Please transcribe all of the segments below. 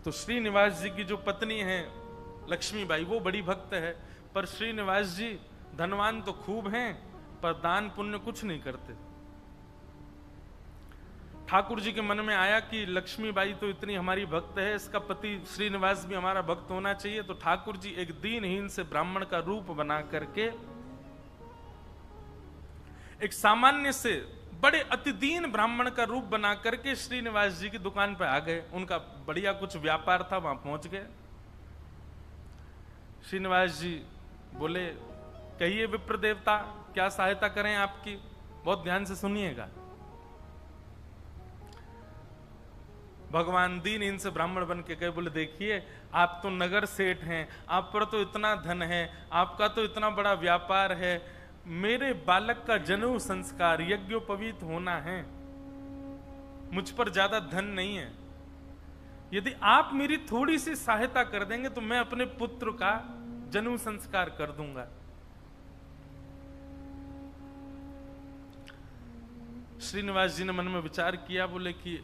तो श्रीनिवास जी की जो पत्नी है लक्ष्मीबाई, वो बड़ी भक्त है, पर श्रीनिवास जी धनवान तो खूब हैं पर दान पुण्य कुछ नहीं करते। ठाकुर जी के मन में आया कि लक्ष्मीबाई तो इतनी हमारी भक्त है, इसका पति श्रीनिवास भी हमारा भक्त होना चाहिए। तो ठाकुर जी एक दीनहीन से ब्राह्मण का रूप बना करके एक सामान्य से बड़े अति दीन ब्राह्मण का रूप बना करके श्रीनिवास जी की दुकान पर आ गए। उनका बढ़िया कुछ व्यापार था, वहां पहुंच गए। श्रीनिवास जी बोले, कहिए विप्र देवता, क्या सहायता करें आपकी? बहुत ध्यान से सुनिएगा। भगवान दीन इनसे ब्राह्मण बन के कहे, बोले देखिए आप तो नगर सेठ हैं, आप पर तो इतना धन है, आपका तो इतना बड़ा व्यापार है, मेरे बालक का जनेऊ संस्कार यज्ञोपवीत होना है, मुझ पर ज्यादा धन नहीं है, यदि आप मेरी थोड़ी सी सहायता कर देंगे तो मैं अपने पुत्र का जनेऊ संस्कार कर दूंगा। श्रीनिवास जी ने मन में विचार किया, बोले कि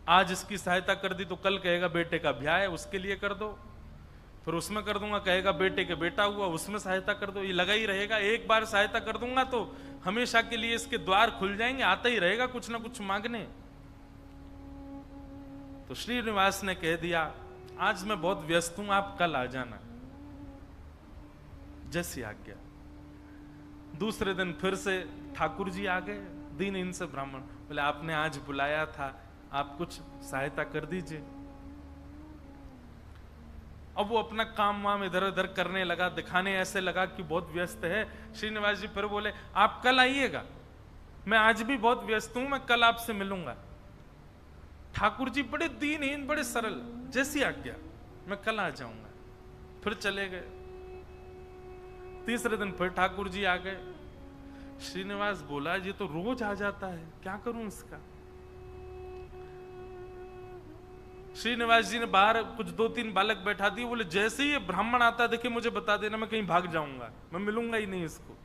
आज इसकी सहायता कर दी तो कल कहेगा बेटे का ब्याह है उसके लिए कर दो, फिर उसमें कर दूंगा, कहेगा बेटे के बेटा हुआ उसमें सहायता कर दो, ये लगा ही रहेगा। एक बार सहायता कर दूंगा तो हमेशा के लिए इसके द्वार खुल जाएंगे, आता ही रहेगा कुछ ना कुछ मांगने। तो श्रीनिवास ने कह दिया, आज मैं बहुत व्यस्त हूं, आप कल आ जाना। जैसी आज्ञा। दूसरे दिन फिर से ठाकुर जी आ गए, दीन इनसे ब्राह्मण। बोले आपने आज बुलाया था, आप कुछ सहायता कर दीजिए। अब वो अपना काम वाम इधर उधर करने लगा, दिखाने ऐसे लगा कि बहुत व्यस्त है। श्रीनिवास जी फिर बोले, आप कल आइएगा, मैं आज भी बहुत व्यस्त हूं, मैं कल आपसे मिलूंगा। ठाकुर जी बड़े दीनहीन, बड़े सरल, जैसी आज्ञा, मैं कल आ जाऊंगा। फिर चले गए। तीसरे दिन फिर ठाकुर जी आ गए। श्रीनिवास बोला, ये तो रोज आ जाता है, क्या करूं इसका? श्रीनिवास जी ने बाहर कुछ 2-3 बालक बैठा दिए, बोले जैसे ही ये ब्राह्मण आता देखे मुझे बता देना, मैं कहीं भाग जाऊंगा, मैं मिलूंगा ही नहीं इसको।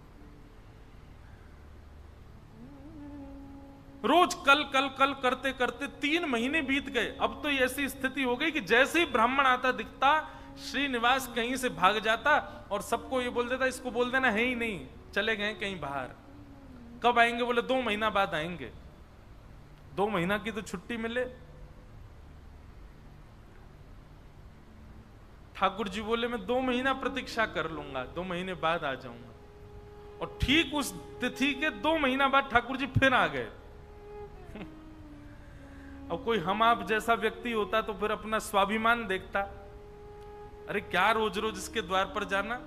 रोज कल कल कल करते करते 3 महीने बीत गए। अब तो ऐसी स्थिति हो गई कि जैसे ही ब्राह्मण आता दिखता, श्रीनिवास कहीं से भाग जाता और सबको ये बोल देता, इसको बोल देना है ही नहीं, चले गए कहीं बाहर। कब आएंगे? बोले 2 महीना बाद आएंगे। 2 महीना की तो छुट्टी मिले। ठाकुर जी बोले, मैं 2 महीना प्रतीक्षा कर लूंगा, 2 महीने बाद आ जाऊंगा। और ठीक उस तिथि के 2 महीना बाद ठाकुर जी फिर आ गए। अब कोई हम आप जैसा व्यक्ति होता तो फिर अपना स्वाभिमान देखता, अरे क्या रोज रोज इसके द्वार पर जाना।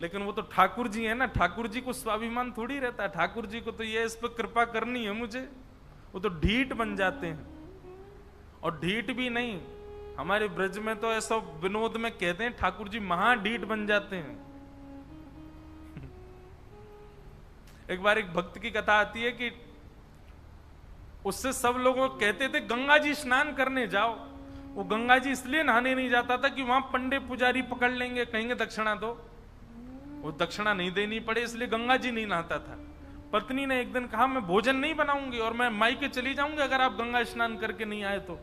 लेकिन वो तो ठाकुर जी है ना, ठाकुर जी को स्वाभिमान थोड़ी रहता है। ठाकुर जी को तो ये इस पर कृपा करनी है मुझे, वो तो ढीठ बन जाते हैं। और ढीठ भी नहीं, हमारे ब्रज में तो ऐसा विनोद में कहते हैं, ठाकुर जी महाढीठ बन जाते हैं। एक बार एक भक्त की कथा आती है कि उससे सब लोग कहते थे गंगा जी स्नान करने जाओ। वो गंगा जी इसलिए नहाने नहीं जाता था कि वहां पंडे पुजारी पकड़ लेंगे, कहेंगे दक्षिणा दो, वो दक्षिणा नहीं देनी पड़े, इसलिए गंगा जी नहीं नहाता था। पत्नी ने एक दिन कहा, मैं भोजन नहीं बनाऊंगी और मैं मायके चली जाऊंगी अगर आप गंगा स्नान करके नहीं आए तो।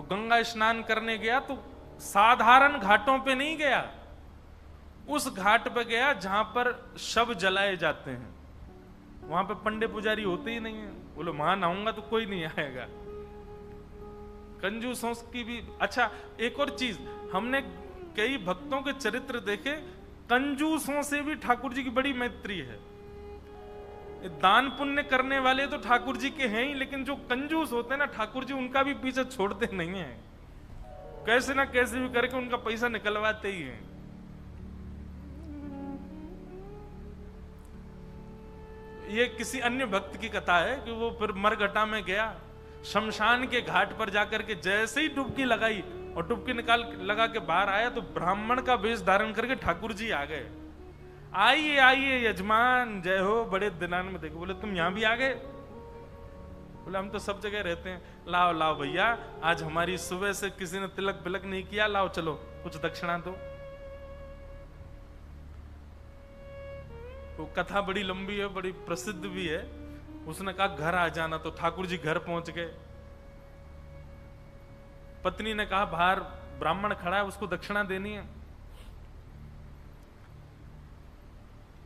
गंगा स्नान करने गया तो साधारण घाटों पे नहीं गया, उस घाट पे गया जहां पर शव जलाए जाते हैं। वहां पे पंडे पुजारी होते ही नहीं है। बोले वहां नहाऊंगा तो कोई नहीं आएगा। कंजूसों की भी। अच्छा, एक और चीज, हमने कई भक्तों के चरित्र देखे, कंजूसों से भी ठाकुर जी की बड़ी मैत्री है। दान पुण्य करने वाले तो ठाकुर जी के हैं ही, लेकिन जो कंजूस होते हैं ना, ठाकुर जी उनका भी पीछे छोड़ते नहीं है, कैसे ना कैसे भी करके उनका पैसा निकलवाते ही हैं। ये किसी अन्य भक्त की कथा है कि वो फिर मरघटा में गया, शमशान के घाट पर जाकर के जैसे ही डुबकी लगाई और डुबकी निकाल लगा के बाहर आया तो ब्राह्मण का वेश धारण करके ठाकुर जी आ गए। आइए आइए यजमान, जय हो, बड़े दिनान में देखो। बोले तुम यहां भी आ गए? बोले हम तो सब जगह रहते हैं। लाओ लाओ भैया, आज हमारी सुबह से किसी ने तिलक बिलक नहीं किया, लाओ चलो कुछ दक्षिणा दो। वो कथा बड़ी लंबी है, बड़ी प्रसिद्ध भी है। उसने कहा घर आ जाना, तो ठाकुर जी घर पहुंच गए। पत्नी ने कहा बाहर ब्राह्मण खड़ा है, उसको दक्षिणा देनी है।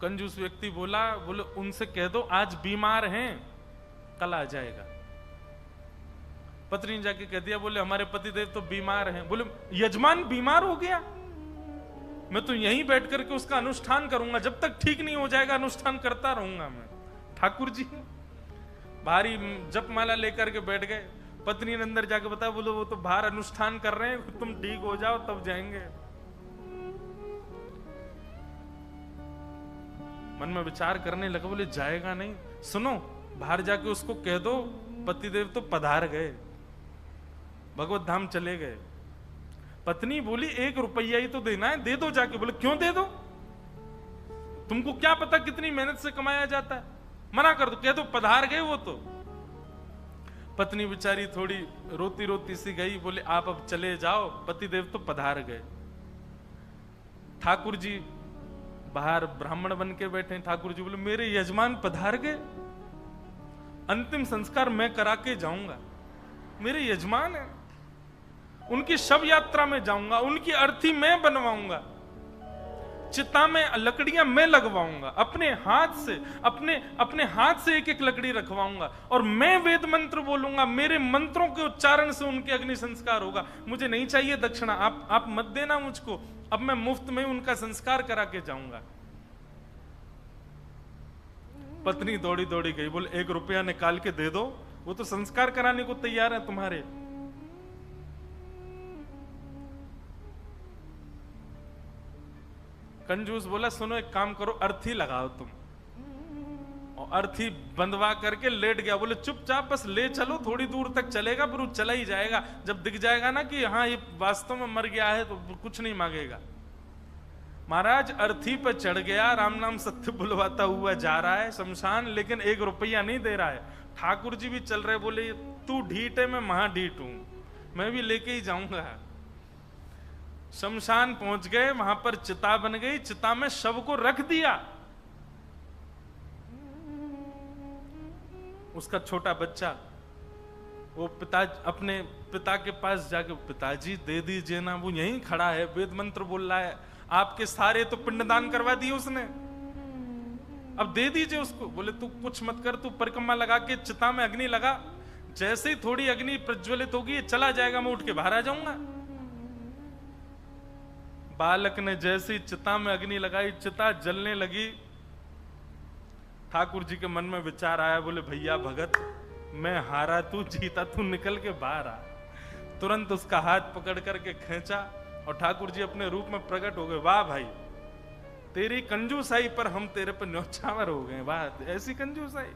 कंजूस व्यक्ति बोले उनसे कह दो आज बीमार हैं, कल आ जाएगा। पत्नी ने जाके कह दिया, बोले हमारे पतिदेव तो बीमार हैं। बोले यजमान बीमार हो गया, मैं तो यहीं बैठ करके उसका अनुष्ठान करूंगा, जब तक ठीक नहीं हो जाएगा अनुष्ठान करता रहूंगा मैं। ठाकुर जी भारी जपमाला लेकर के बैठ गए। पत्नी ने अंदर जाके बताया, बोले वो तो बाहर अनुष्ठान कर रहे हैं, तुम ठीक हो जाओ तब जाएंगे। मन में विचार करने लगा, बोले जाएगा नहीं, सुनो बाहर जाके उसको कह दो पतिदेव तो पधार गए, भगवत धाम चले गए। पत्नी बोली 1 रुपया ही तो देना है, दे दो जाके। बोले क्यों दे दो, तुमको क्या पता कितनी मेहनत से कमाया जाता है, मना कर दो, कह दो पधार गए वो तो। पत्नी बेचारी थोड़ी रोती रोती सी गई, बोले आप अब चले जाओ, पतिदेव तो पधार गए। ठाकुर जी बाहर ब्राह्मण बन के बैठे। ठाकुर जी बोले मेरे यजमान पधार गए, अंतिम संस्कार मैं करा के जाऊंगा, मेरे यजमान है, उनकी शव यात्रा में जाऊंगा, उनकी अर्थी मैं बनवाऊंगा, चिता में लकड़ियां मैं लगवाऊंगा, अपने हाथ से अपने हाथ से एक एक लकड़ी रखवाऊंगा, और मैं वेद मंत्र बोलूंगा, मेरे मंत्रों के उच्चारण से उनके अग्नि संस्कार होगा। मुझे नहीं चाहिए दक्षिणा, आप मत देना मुझको, अब मैं मुफ्त में उनका संस्कार करा के जाऊंगा। पत्नी दौड़ी दौड़ी गई, बोले 1 रुपया निकाल के दे दो, वो तो संस्कार कराने को तैयार है तुम्हारे। कंजूस बोला सुनो एक काम करो, अर्थी लगाओ तुम, और अर्थी बंधवा करके लेट गया। बोले चुपचाप बस ले चलो, थोड़ी दूर तक चलेगा, फिर वो चला ही जाएगा, जब दिख जाएगा ना कि हाँ ये वास्तव में मर गया है तो कुछ नहीं मांगेगा। महाराज अर्थी पर चढ़ गया, राम नाम सत्य बुलवाता हुआ जा रहा है शमशान, लेकिन 1 रुपया नहीं दे रहा है। ठाकुर जी भी चल रहे, बोले तू ढीठ है, मैं महाढीठ हूं, मैं भी लेके ही जाऊंगा। शमशान पहुंच गए, वहां पर चिता बन गई, चिता में शव को रख दिया। उसका छोटा बच्चा वो अपने पिता के पास जाके, पिताजी दे दीजिए ना, वो यहीं खड़ा है, वेद मंत्र बोल रहा है, आपके सारे तो पिंडदान करवा दिए उसने, अब दे दीजिए उसको। बोले तू कुछ मत कर, तू परिक्रमा लगा के चिता में अग्नि लगा, जैसे ही थोड़ी अग्नि प्रज्वलित होगी चला जाएगा, मैं उठ के बाहर आ जाऊंगा। बालक ने जैसी चिता में अग्नि लगाई, चिता जलने लगी। ठाकुर जी के मन में विचार आया, बोले भैया भगत, मैं हारा तू जीता, तू निकल के बाहर आ। तुरंत उसका हाथ पकड़ करके खींचा और ठाकुर जी अपने रूप में प्रकट हो गए। वाह भाई, तेरी कंजूसाई पर हम तेरे पर न्यौछावर हो गए, वाह ऐसी कंजूसाई,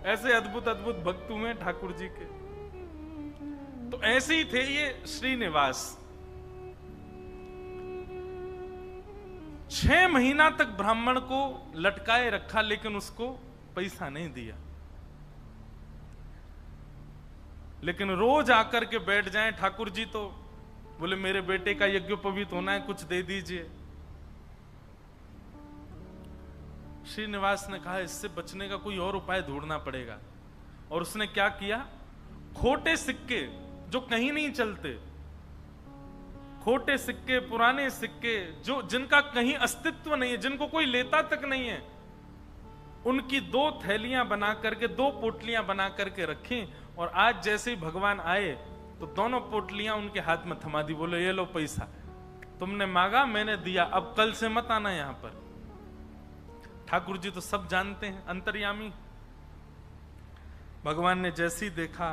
ऐसे अद्भुत अद्भुत भक्त हुए ठाकुर जी के। तो ऐसे ही थे ये श्रीनिवास। 6 महीना तक ब्राह्मण को लटकाए रखा, लेकिन उसको पैसा नहीं दिया। लेकिन रोज आकर के बैठ जाएं, ठाकुर जी तो बोले मेरे बेटे का यज्ञोपवीत होना है, कुछ दे दीजिए। श्रीनिवास ने कहा इससे बचने का कोई और उपाय ढूंढना पड़ेगा, और उसने क्या किया, खोटे सिक्के जो कहीं नहीं चलते, खोटे सिक्के, पुराने सिक्के जो जिनका कहीं अस्तित्व नहीं है, जिनको कोई लेता तक नहीं है, उनकी 2 थैलियां बना करके, 2 पोटलियां बना करके रखी, और आज जैसे ही भगवान आए तो दोनों पोटलियां उनके हाथ में थमा दी। बोले ये लो पैसा, तुमने मांगा मैंने दिया, अब कल से मत आना यहां पर। ठाकुर जी तो सब जानते हैं, अंतर्यामी। भगवान ने जैसे ही देखा,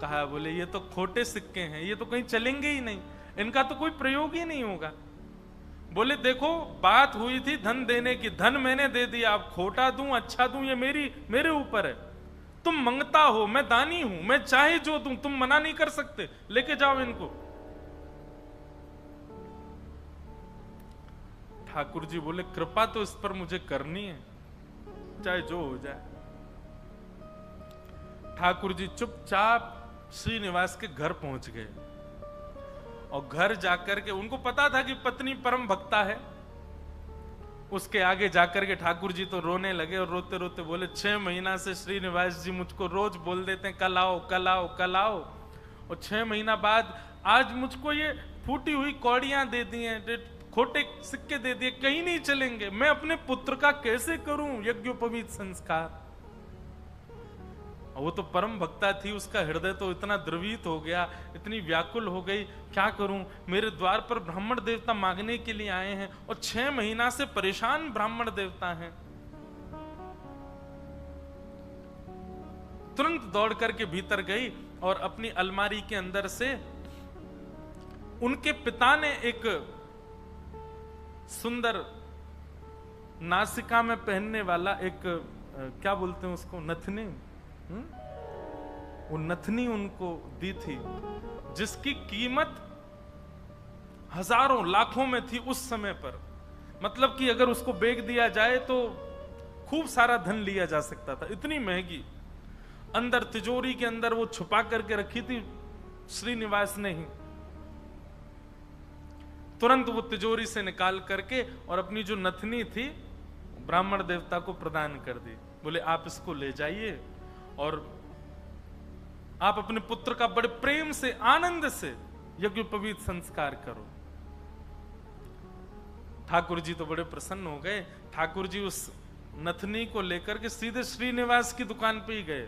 कहा बोले ये तो खोटे सिक्के हैं, ये तो कहीं चलेंगे ही नहीं, इनका तो कोई प्रयोग ही नहीं होगा। बोले देखो बात हुई थी धन देने की, धन मैंने दे दिया, अब खोटा दूं अच्छा दूं ये मेरे ऊपर है। तुम मंगता हो, मैं दानी हूं, मैं चाहे जो दूं, तुम मना नहीं कर सकते, लेके जाओ इनको। ठाकुर जी बोले कृपा तो इस पर मुझे करनी है, चाहे जो हो जाए। ठाकुर जी चुपचाप श्रीनिवास के घर पहुंच गए, और घर जाकर के उनको पता था कि पत्नी परम भक्ता है, उसके आगे जाकर के ठाकुर जी तो रोने लगे और रोते रोते बोले 6 महीना से श्रीनिवास जी मुझको रोज बोल देते हैं कल आओ कल आओ कल आओ, और 6 महीना बाद आज मुझको ये फूटी हुई कौड़ियां दे दी हैं, खोटे सिक्के दे दिए, कहीं नहीं चलेंगे, मैं अपने पुत्र का कैसे करूं यज्ञोपवीत संस्कार। वो तो परम भक्ता थी, उसका हृदय तो इतना द्रवित हो गया, इतनी व्याकुल हो गई, क्या करूं, मेरे द्वार पर ब्राह्मण देवता मांगने के लिए आए हैं और 6 महीना से परेशान ब्राह्मण देवता हैं। तुरंत दौड़ करके भीतर गई और अपनी अलमारी के अंदर से उनके पिता ने एक सुंदर नासिका में पहनने वाला एक क्या बोलते हैं उसको, नथनी, वो नथनी उनको दी थी, जिसकी कीमत हजारों लाखों में थी उस समय पर। मतलब कि अगर उसको बेच दिया जाए तो खूब सारा धन लिया जा सकता था, इतनी महंगी। अंदर तिजोरी के अंदर वो छुपा करके रखी थी श्रीनिवास ने ही। तुरंत वो तिजोरी से निकाल करके और अपनी जो नथनी थी ब्राह्मण देवता को प्रदान कर दी। बोले आप इसको ले जाइए और आप अपने पुत्र का बड़े प्रेम से आनंद से यज्ञोपवीत संस्कार करो। ठाकुर जी तो बड़े प्रसन्न हो गए। ठाकुर जी उस नथनी को लेकर के सीधे श्रीनिवास की दुकान पे ही गए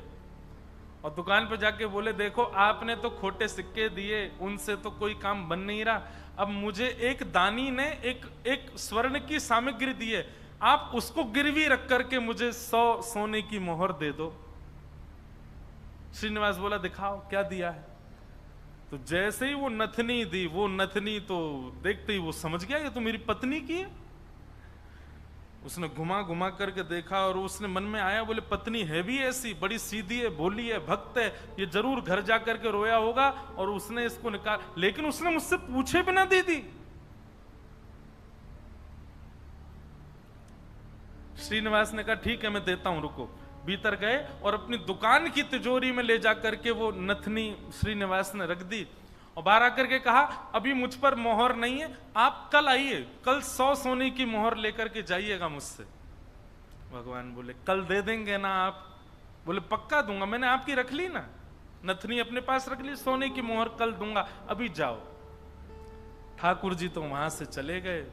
और दुकान पे जाके बोले देखो आपने तो खोटे सिक्के दिए, उनसे तो कोई काम बन नहीं रहा, अब मुझे एक दानी ने एक स्वर्ण की सामग्री दी है, आप उसको गिरवी रख करके मुझे 100 सोने की मोहर दे दो। श्रीनिवास बोला दिखाओ क्या दिया है। तो जैसे ही वो नथनी दी, वो नथनी तो देखते ही वो समझ गया ये तो मेरी पत्नी की है। उसने घुमा घुमा करके देखा और उसने मन में आया, बोले पत्नी है भी ऐसी, बड़ी सीधी है, भोली है, भक्त है, ये जरूर घर जा करके रोया होगा और उसने इसको निकाल, लेकिन उसने मुझसे पूछे बिना दे दी। श्रीनिवास ने कहा ठीक है मैं देता हूं, रुको। भीतर गए और अपनी दुकान की तिजोरी में ले जा करके वो नथनी श्रीनिवास ने रख दी और बाहर आकर के कहा अभी मुझ पर मोहर नहीं है, आप कल आइए, कल 100 सोने की मोहर लेकर के जाइएगा मुझसे। भगवान बोले कल दे देंगे ना आप? बोले पक्का दूंगा, मैंने आपकी रख ली ना, नथनी अपने पास रख ली, सोने की मोहर कल दूंगा, अभी जाओ। ठाकुर जी तो वहां से चले गए।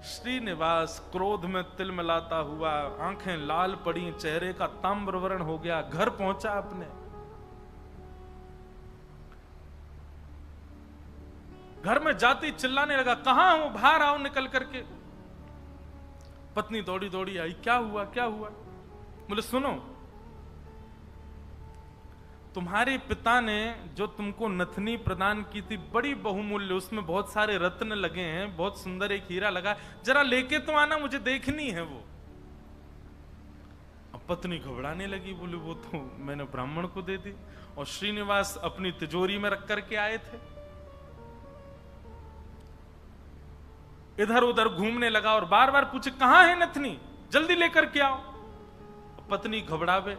श्रीनिवास क्रोध में तिलमिलाता हुआ, आंखें लाल पड़ी, चेहरे का ताम्रवर्ण हो गया, घर पहुंचा अपने। घर में जाती चिल्लाने लगा कहां हो, बाहर आओ निकल करके। पत्नी दौड़ी दौड़ी आई, क्या हुआ क्या हुआ? बोले सुनो, तुम्हारे पिता ने जो तुमको नथनी प्रदान की थी बड़ी बहुमूल्य, उसमें बहुत सारे रत्न लगे हैं, बहुत सुंदर एक हीरा लगा, जरा लेके तो आना, मुझे देखनी है वो। अब पत्नी घबराने लगी, बोले वो तो मैंने ब्राह्मण को दे दी और श्रीनिवास अपनी तिजोरी में रख करके आए थे। इधर उधर घूमने लगा और बार बार पूछे कहां है नथनी, जल्दी लेकर के आओ। पत्नी घबरावे,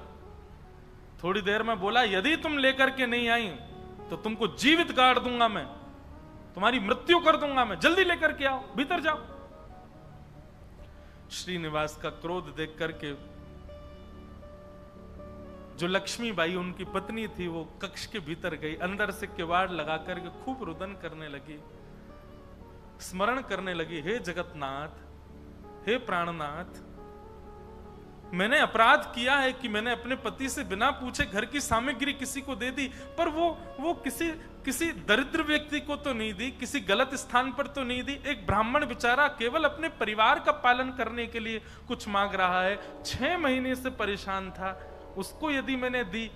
थोड़ी देर में बोला यदि तुम लेकर के नहीं आई तो तुमको जीवित गाड़ दूंगा मैं, तुम्हारी मृत्यु कर दूंगा मैं, जल्दी लेकर के आओ, भीतर जाओ। श्रीनिवास का क्रोध देख करके जो लक्ष्मीबाई उनकी पत्नी थी वो कक्ष के भीतर गई, अंदर से किवाड़ लगा करके खूब रुदन करने लगी, स्मरण करने लगी, हे जगतनाथ, हे प्राणनाथ, मैंने अपराध किया है कि मैंने अपने पति से बिना पूछे घर की सामग्री किसी को दे दी, पर वो किसी दरिद्र व्यक्ति को तो नहीं दी, किसी गलत स्थान पर तो नहीं दी। एक ब्राह्मण बेचारा केवल अपने परिवार का पालन करने के लिए कुछ मांग रहा है, 6 महीने से परेशान था, उसको यदि मैंने दी,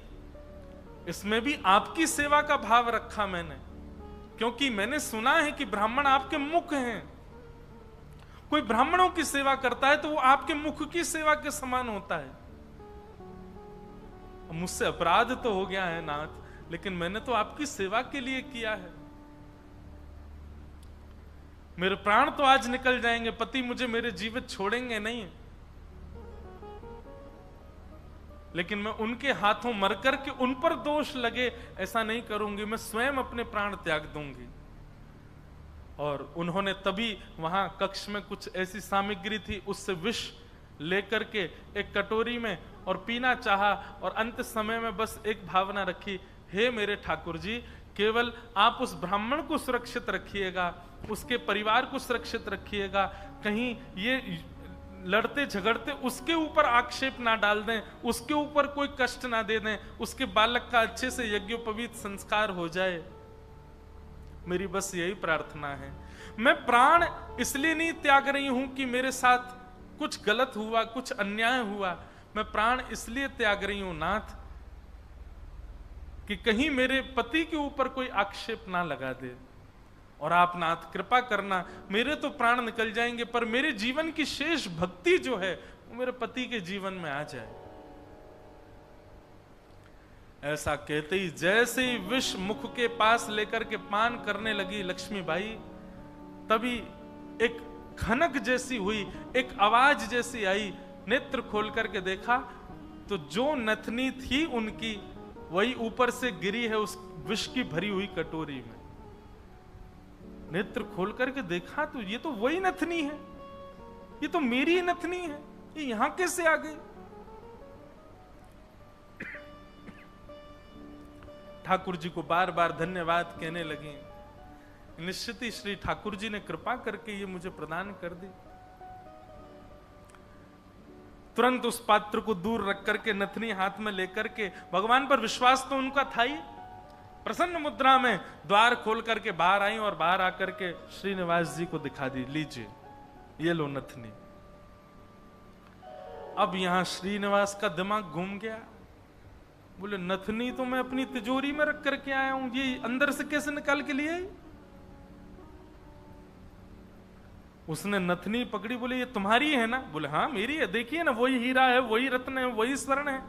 इसमें भी आपकी सेवा का भाव रखा मैंने, क्योंकि मैंने सुना है कि ब्राह्मण आपके मुख हैं, कोई ब्राह्मणों की सेवा करता है तो वो आपके मुख की सेवा के समान होता है। मुझसे अपराध तो हो गया है नाथ, लेकिन मैंने तो आपकी सेवा के लिए किया है। मेरे प्राण तो आज निकल जाएंगे, पति मुझे मेरे जीवित छोड़ेंगे नहीं, लेकिन मैं उनके हाथों मर कर के उन पर दोष लगे ऐसा नहीं करूंगी, मैं स्वयं अपने प्राण त्याग दूंगी। और उन्होंने तभी वहां कक्ष में कुछ ऐसी सामग्री थी, उससे विष लेकर के एक कटोरी में और पीना चाहा, और अंत समय में बस एक भावना रखी, हे मेरे ठाकुर जी, केवल आप उस ब्राह्मण को सुरक्षित रखिएगा, उसके परिवार को सुरक्षित रखिएगा, कहीं ये लड़ते झगड़ते उसके ऊपर आक्षेप ना डाल दें, उसके ऊपर कोई कष्ट ना दे दें, उसके बालक का अच्छे से यज्ञोपवीत संस्कार हो जाए। मेरी बस यही प्रार्थना है। मैं प्राण इसलिए नहीं त्याग रही हूं कि मेरे साथ कुछ गलत हुआ, कुछ अन्याय हुआ, मैं प्राण इसलिए त्याग रही हूं नाथ कि कहीं मेरे पति के ऊपर कोई आक्षेप ना लगा दे, और आप नाथ कृपा करना, मेरे तो प्राण निकल जाएंगे पर मेरे जीवन की शेष भक्ति जो है वो मेरे पति के जीवन में आ जाए। ऐसा कहते ही जैसे ही विष मुख के पास लेकर के पान करने लगी लक्ष्मीबाई, तभी एक खनक जैसी हुई, एक आवाज जैसी आई, नेत्र खोल करके देखा तो जो नथनी थी उनकी वही ऊपर से गिरी है उस विष की भरी हुई कटोरी में। नेत्र खोल करके देखा तो ये तो वही नथनी है, ये तो मेरी नथनी है, ये यहां कैसे आ गई? ठाकुर जी को बार बार धन्यवाद कहने लगी। निश्चित ही श्री ठाकुर जी ने कृपा करके ये मुझे प्रदान कर दी। तुरंत उस पात्र को दूर रख करके नथनी हाथ में लेकर के, भगवान पर विश्वास तो उनका था ही, प्रसन्न मुद्रा में द्वार खोल करके बाहर आई और बाहर आकर के श्रीनिवास जी को दिखा दी, लीजिए ये लो नथनी। अब यहां श्रीनिवास का दिमाग घूम गया, बोले नथनी तो मैं अपनी तिजोरी में रख करके आया हूं, ये अंदर से कैसे निकाल के लिए आई? उसने नथनी पकड़ी, बोले ये तुम्हारी है ना? बोले हाँ मेरी है, देखिए ना वही हीरा है, वही रत्न है, वही स्वर्ण है।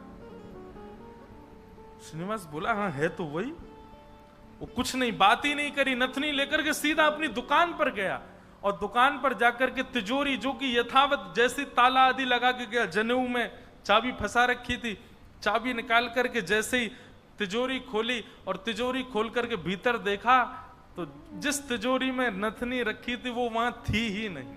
श्रीनिवास बोला हाँ है तो वही। वो कुछ नहीं, बात ही नहीं करी, नथनी लेकर के सीधा अपनी दुकान पर गया और दुकान पर जाकर के तिजोरी जो कि यथावत जैसी ताला आदि लगा के गया, जनेऊ में चाबी फंसा रखी थी, चाबी निकाल करके जैसे ही तिजोरी खोली और तिजोरी खोल करके भीतर देखा तो जिस तिजोरी में नथनी रखी थी वो वहां थी ही नहीं।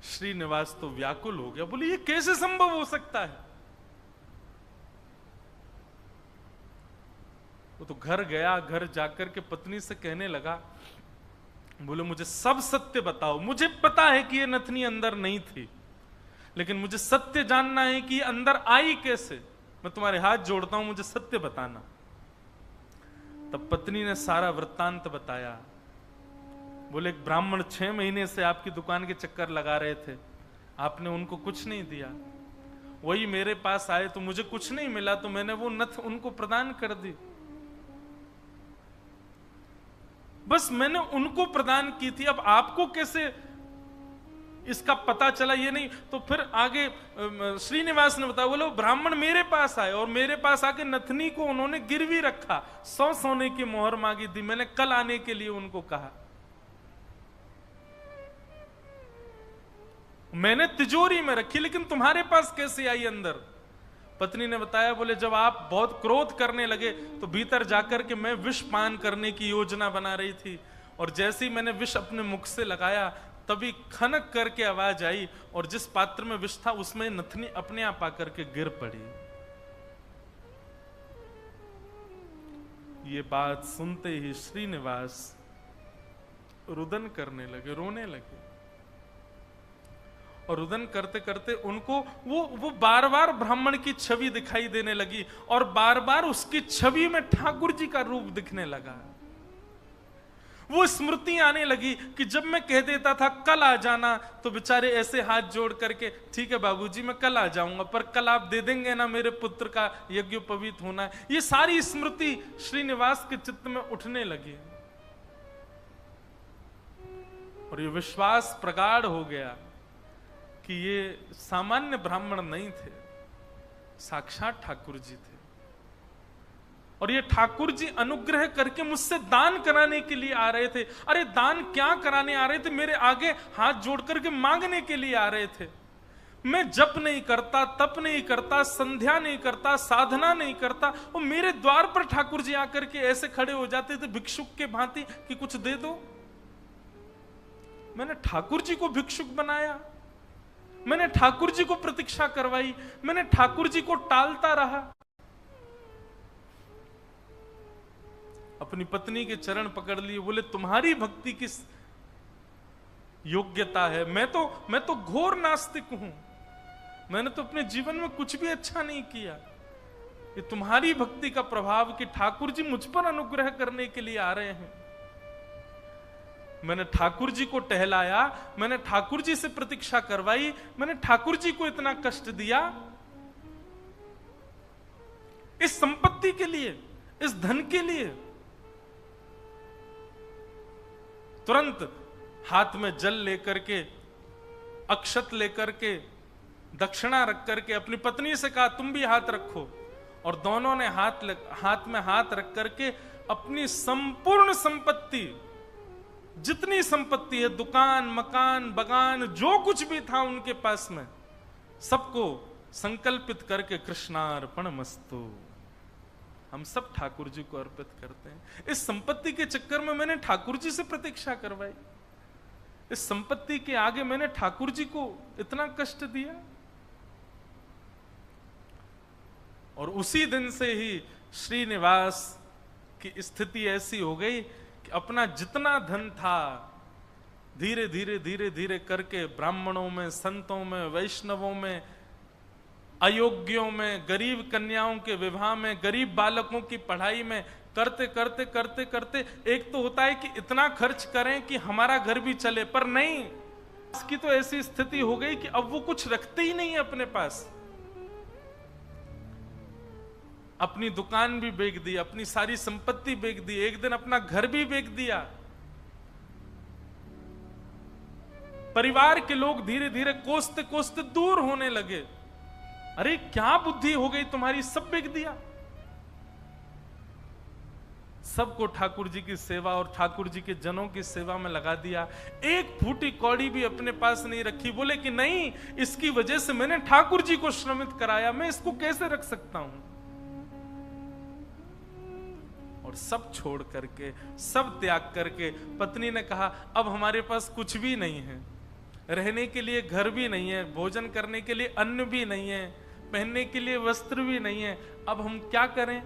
श्रीनिवास तो व्याकुल हो गया, बोले ये कैसे संभव हो सकता है? वो तो घर गया, घर जाकर के पत्नी से कहने लगा, बोले मुझे सब सत्य बताओ, मुझे पता है कि ये नथनी अंदर नहीं थी, लेकिन मुझे सत्य जानना है कि ये अंदर आई कैसे। मैं तुम्हारे हाथ जोड़ता हूं, मुझे सत्य बताना। तब पत्नी ने सारा वृत्तांत बताया। बोले एक ब्राह्मण 6 महीने से आपकी दुकान के चक्कर लगा रहे थे, आपने उनको कुछ नहीं दिया, वही मेरे पास आए तो मुझे कुछ नहीं मिला तो मैंने वो नथ उनको प्रदान कर दी, बस मैंने उनको प्रदान की थी। अब आपको कैसे इसका पता चला ये नहीं। तो फिर आगे श्रीनिवास ने बताया, बोलो ब्राह्मण मेरे पास आए और मेरे पास आके नथनी को उन्होंने गिरवी रखा, 100 सोने की मोहर मांगी थी, मैंने कल आने के लिए उनको कहा, मैंने तिजोरी में रखी, लेकिन तुम्हारे पास कैसे आई अंदर? पत्नी ने बताया, बोले जब आप बहुत क्रोध करने लगे तो भीतर जाकर के मैं विष पान करने की योजना बना रही थी, और जैसे ही मैंने विष अपने मुख से लगाया तभी खनक करके आवाज आई और जिस पात्र में विष था उसमें नथनी अपने आप आकर के गिर पड़ी। ये बात सुनते ही श्रीनिवास रुदन करने लगे, रोने लगे, और रुदन करते करते उनको वो बार बार ब्राह्मण की छवि दिखाई देने लगी और बार बार उसकी छवि में ठाकुर जी का रूप दिखने लगा। वो स्मृति आने लगी कि जब मैं कह देता था कल आ जाना तो बेचारे ऐसे हाथ जोड़ करके, ठीक है बाबूजी मैं कल आ जाऊंगा, पर कल आप दे देंगे ना मेरे पुत्र का यज्ञोपवीत होना है। ये सारी स्मृति श्रीनिवास के चित्त में उठने लगी और ये विश्वास प्रगाढ़ हो गया कि ये सामान्य ब्राह्मण नहीं थे, साक्षात ठाकुर जी थे। और ये ठाकुर जी अनुग्रह करके मुझसे दान कराने के लिए आ रहे थे। अरे दान क्या कराने आ रहे थे, मेरे आगे हाथ जोड़ करके मांगने के लिए आ रहे थे। मैं जप नहीं करता, तप नहीं करता, संध्या नहीं करता, साधना नहीं करता, और मेरे द्वार पर ठाकुर जी आकर के ऐसे खड़े हो जाते थे भिक्षुक के भांति कि कुछ दे दो। मैंने ठाकुर जी को भिक्षुक बनाया, मैंने ठाकुर जी को प्रतीक्षा करवाई, मैंने ठाकुर जी को टालता रहा। अपनी पत्नी के चरण पकड़ लिए, बोले तुम्हारी भक्ति किस योग्यता है? मैं तो घोर नास्तिक हूं, मैंने तो अपने जीवन में कुछ भी अच्छा नहीं किया। ये तुम्हारी भक्ति का प्रभाव कि ठाकुर जी मुझ पर अनुग्रह करने के लिए आ रहे हैं। मैंने ठाकुर जी को टहलाया, मैंने ठाकुर जी से प्रतीक्षा करवाई, मैंने ठाकुर जी को इतना कष्ट दिया इस संपत्ति के लिए, इस धन के लिए। तुरंत हाथ में जल लेकर के, अक्षत लेकर के, दक्षिणा रख करके अपनी पत्नी से कहा तुम भी हाथ रखो, और दोनों ने हाथ में हाथ रख करके अपनी संपूर्ण संपत्ति, जितनी संपत्ति है, दुकान, मकान, बगान, जो कुछ भी था उनके पास में, सबको संकल्पित करके कृष्णार्पणमस्तु, हम सब ठाकुर जी को अर्पित करते हैं। इस संपत्ति के चक्कर में मैंने ठाकुर जी से प्रतीक्षा करवाई, इस संपत्ति के आगे मैंने ठाकुर जी को इतना कष्ट दिया। और उसी दिन से ही श्रीनिवास की स्थिति ऐसी हो गई कि अपना जितना धन था धीरे धीरे धीरे धीरे करके ब्राह्मणों में, संतों में, वैष्णवों में, अयोग्यों में, गरीब कन्याओं के विवाह में, गरीब बालकों की पढ़ाई में करते करते करते करते एक तो होता है कि इतना खर्च करें कि हमारा घर भी चले, पर नहीं, इसकी तो ऐसी स्थिति हो गई कि अब वो कुछ रखते ही नहीं है अपने पास। अपनी दुकान भी बेच दी, अपनी सारी संपत्ति बेच दी, एक दिन अपना घर भी बेच दिया। परिवार के लोग धीरे धीरे कोसते कोसते दूर होने लगे। अरे क्या बुद्धि हो गई तुम्हारी, सब बेच दिया। सबको ठाकुर जी की सेवा और ठाकुर जी के जनों की सेवा में लगा दिया। एक फूटी कौड़ी भी अपने पास नहीं रखी। बोले कि नहीं, इसकी वजह से मैंने ठाकुर जी को श्रमित कराया, मैं इसको कैसे रख सकता हूं। और सब छोड़ करके, सब त्याग करके पत्नी ने कहा अब हमारे पास कुछ भी नहीं है, रहने के लिए घर भी नहीं है, भोजन करने के लिए अन्न भी नहीं है, पहनने के लिए वस्त्र भी नहीं है, अब हम क्या करें।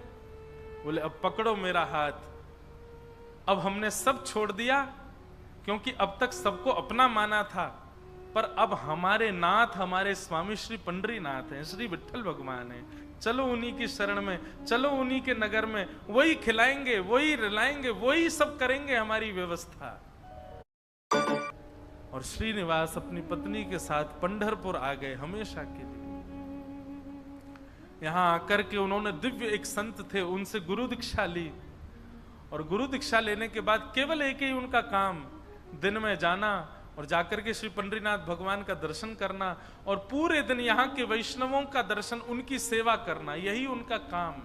बोले अब पकड़ो मेरा हाथ, अब हमने सब छोड़ दिया, क्योंकि अब तक सबको अपना माना था, पर अब हमारे नाथ, हमारे स्वामी श्री पंडरीनाथ हैं, श्री विठ्ठल भगवान हैं, चलो उन्हीं की शरण में, चलो उन्हीं के नगर में, वही खिलाएंगे, वही रिलाएंगे, वही सब करेंगे हमारी व्यवस्था। और श्रीनिवास अपनी पत्नी के साथ पंढरपुर आ गए हमेशा के लिए। यहां आकर के उन्होंने दिव्य एक संत थे, उनसे गुरु दीक्षा ली, और गुरु दीक्षा लेने के बाद केवल एक ही उनका काम, दिन में जाना और जाकर के श्री पंडरीनाथ भगवान का दर्शन करना, और पूरे दिन यहाँ के वैष्णवों का दर्शन, उनकी सेवा करना, यही उनका काम।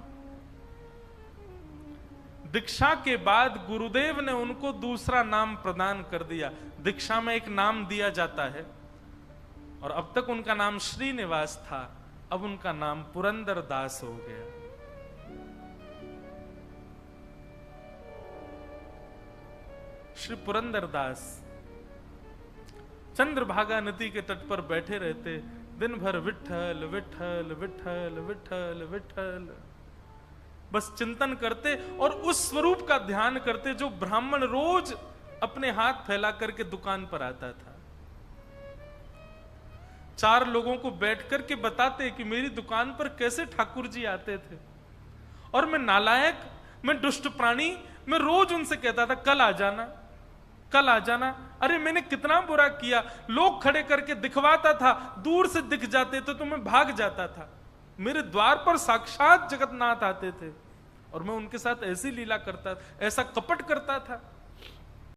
दीक्षा के बाद गुरुदेव ने उनको दूसरा नाम प्रदान कर दिया। दीक्षा में एक नाम दिया जाता है, और अब तक उनका नाम श्रीनिवास था, अब उनका नाम पुरंदर दास हो गया। श्री पुरंदर दास चंद्रभागा नदी के तट पर बैठे रहते, दिन भर विठ्ठल विठ्ठल विठ्ठल विठ्ठल विठ्ठल बस चिंतन करते, और उस स्वरूप का ध्यान करते जो ब्राह्मण रोज अपने हाथ फैला करके दुकान पर आता था। 4 लोगों को बैठ करके बताते कि मेरी दुकान पर कैसे ठाकुर जी आते थे, और मैं नालायक, मैं दुष्ट प्राणी, मैं रोज उनसे कहता था कल आ जाना, कल आ जाना। अरे मैंने कितना बुरा किया, लोग खड़े करके दिखवाता था, दूर से दिख जाते तो मैं भाग जाता था। मेरे द्वार पर साक्षात जगन्नाथ आते थे, और मैं उनके साथ ऐसी लीला करता था, ऐसा कपट करता था।